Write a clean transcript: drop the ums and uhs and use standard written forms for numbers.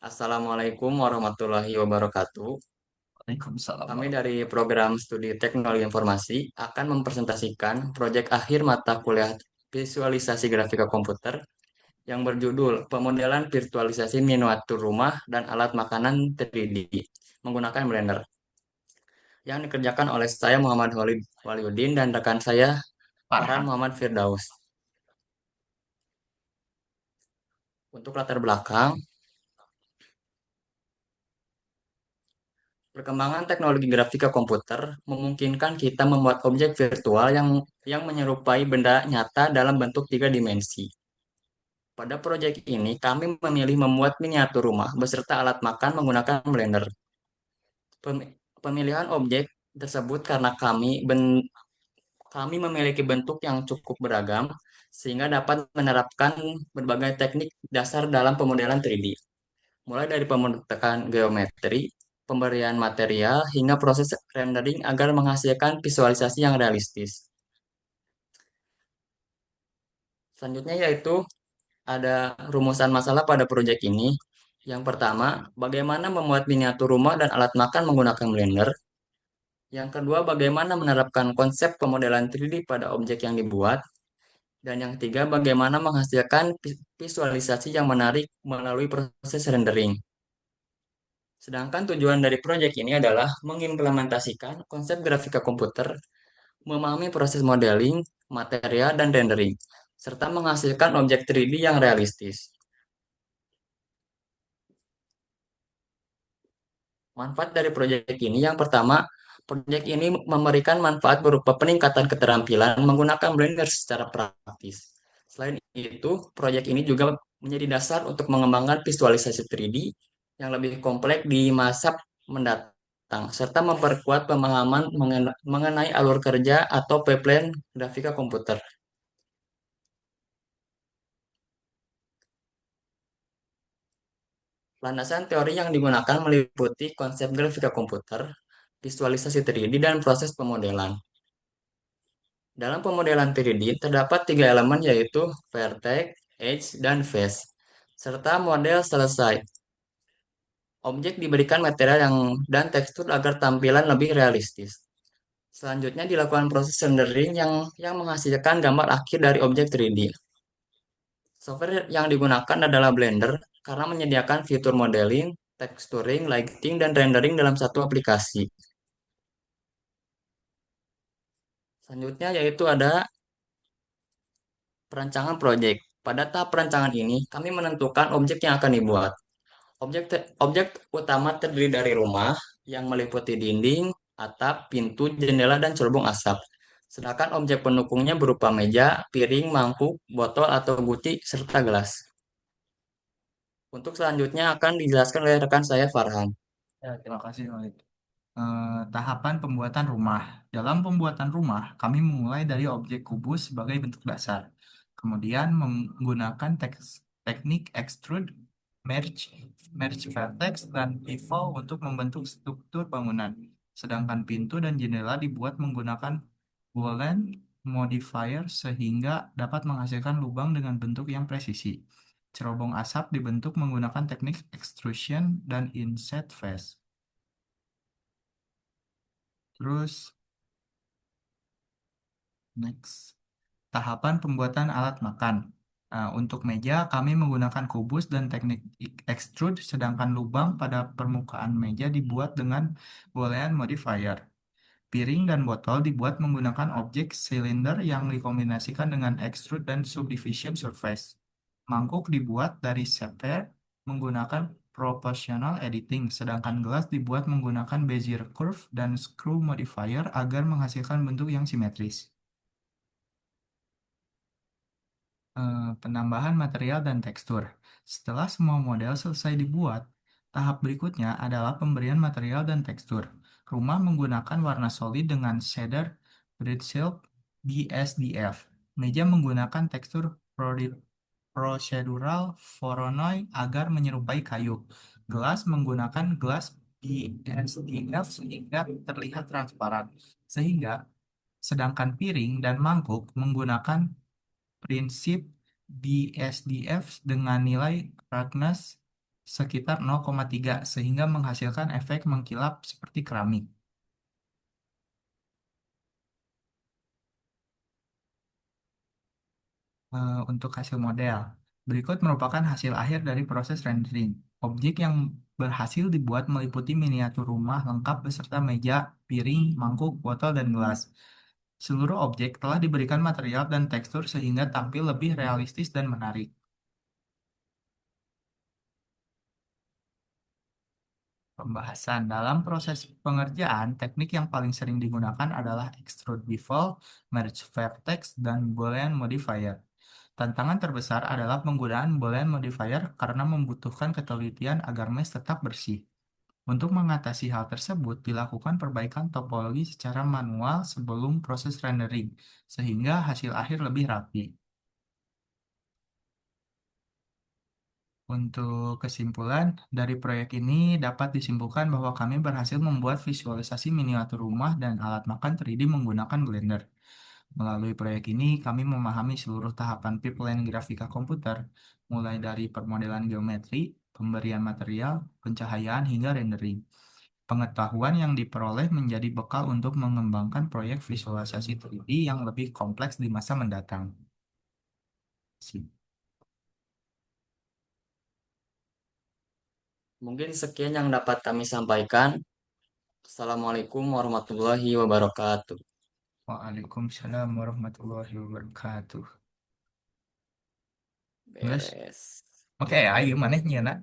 Assalamualaikum warahmatullahi wabarakatuh. Waalaikumsalam Kami warahmatullahi dari program studi Teknologi Informasi akan mempresentasikan proyek akhir mata kuliah visualisasi grafika komputer yang berjudul Pemodelan Virtualisasi Miniatur Rumah dan Alat Makanan 3D menggunakan Blender yang dikerjakan oleh saya Muhammad Waliudin dan rekan saya Farhan Farhan. Muhammad Firdaus. Untuk latar belakang, perkembangan teknologi grafika komputer memungkinkan kita membuat objek virtual yang menyerupai benda nyata dalam bentuk tiga dimensi. Pada proyek ini, kami memilih membuat miniatur rumah beserta alat makan menggunakan Blender. Pemilihan objek tersebut karena kami memiliki bentuk yang cukup beragam, sehingga dapat menerapkan berbagai teknik dasar dalam pemodelan 3D, mulai dari pembentukan geometri, pemberian material, hingga proses rendering agar menghasilkan visualisasi yang realistis. Selanjutnya yaitu ada rumusan masalah pada proyek ini. Yang pertama, bagaimana membuat miniatur rumah dan alat makan menggunakan Blender. Yang kedua, bagaimana menerapkan konsep pemodelan 3D pada objek yang dibuat. Dan yang ketiga, bagaimana menghasilkan visualisasi yang menarik melalui proses rendering. Sedangkan tujuan dari proyek ini adalah mengimplementasikan konsep grafika komputer, memahami proses modeling, material, dan rendering, serta menghasilkan objek 3D yang realistis. Manfaat dari proyek ini yang pertama, proyek ini memberikan manfaat berupa peningkatan keterampilan menggunakan Blender secara praktis. Selain itu, proyek ini juga menjadi dasar untuk mengembangkan visualisasi 3D yang lebih kompleks di masa mendatang, serta memperkuat pemahaman mengenai alur kerja atau pipeline grafika komputer. Landasan teori yang digunakan meliputi konsep grafika komputer, visualisasi 3D, dan proses pemodelan. Dalam pemodelan 3D terdapat tiga elemen yaitu vertex, edge, dan face, serta model selesai. Objek diberikan material dan tekstur agar tampilan lebih realistis. Selanjutnya dilakukan proses rendering yang menghasilkan gambar akhir dari objek 3D. Software yang digunakan adalah Blender karena menyediakan fitur modeling, texturing, lighting, dan rendering dalam satu aplikasi. Selanjutnya yaitu ada perancangan proyek. Pada tahap perancangan ini, kami menentukan objek yang akan dibuat. Objek utama terdiri dari rumah yang meliputi dinding, atap, pintu, jendela, dan cerobong asap. Sedangkan objek pendukungnya berupa meja, piring, mangkuk, botol atau guci, serta gelas. Untuk selanjutnya akan dijelaskan oleh rekan saya Farhan. Ya, terima kasih, Malik. Tahapan pembuatan rumah. Dalam pembuatan rumah, kami memulai dari objek kubus sebagai bentuk dasar. Kemudian menggunakan teknik extrude, merge, merge vertex, dan pivot untuk membentuk struktur bangunan. Sedangkan pintu dan jendela dibuat menggunakan Boolean modifier sehingga dapat menghasilkan lubang dengan bentuk yang presisi. Cerobong asap dibentuk menggunakan teknik extrusion dan inset face. Terus, next, tahapan pembuatan alat makan. Untuk meja, kami menggunakan kubus dan teknik extrude, sedangkan lubang pada permukaan meja dibuat dengan boolean modifier. Piring dan botol dibuat menggunakan objek silinder yang dikombinasikan dengan extrude dan subdivision surface. Mangkuk dibuat dari shaper menggunakan proportional editing, sedangkan gelas dibuat menggunakan Bezier curve dan screw modifier agar menghasilkan bentuk yang simetris. Penambahan material dan tekstur. Setelah semua model selesai dibuat, tahap berikutnya adalah pemberian material dan tekstur. Rumah menggunakan warna solid dengan shader Grid Silk BSDF. Meja menggunakan tekstur procedural Voronoi agar menyerupai kayu. Gelas menggunakan gelas BSDF sehingga terlihat transparan. Sedangkan piring dan mangkuk menggunakan prinsip BSDF dengan nilai roughness sekitar 0,3 sehingga menghasilkan efek mengkilap seperti keramik. Untuk hasil model. Berikut merupakan hasil akhir dari proses rendering. Objek yang berhasil dibuat meliputi miniatur rumah lengkap beserta meja, piring, mangkuk, botol, dan gelas. Seluruh objek telah diberikan material dan tekstur sehingga tampil lebih realistis dan menarik. Pembahasan dalam proses pengerjaan, teknik yang paling sering digunakan adalah extrude bevel, merge vertex, dan boolean modifier. Tantangan terbesar adalah penggunaan boolean modifier karena membutuhkan ketelitian agar mesh tetap bersih. Untuk mengatasi hal tersebut, dilakukan perbaikan topologi secara manual sebelum proses rendering, sehingga hasil akhir lebih rapi. Untuk kesimpulan, dari proyek ini dapat disimpulkan bahwa kami berhasil membuat visualisasi miniatur rumah dan alat makan 3D menggunakan Blender. Melalui proyek ini, kami memahami seluruh tahapan pipeline grafika komputer, mulai dari permodelan geometri, pemberian material, pencahayaan, hingga rendering. Pengetahuan yang diperoleh menjadi bekal untuk mengembangkan proyek visualisasi 3D yang lebih kompleks di masa mendatang. Mungkin sekian yang dapat kami sampaikan. Assalamualaikum warahmatullahi wabarakatuh. Waalaikumsalam warahmatullahi wabarakatuh. Terus, Beres. oke, ayo manehnya nak.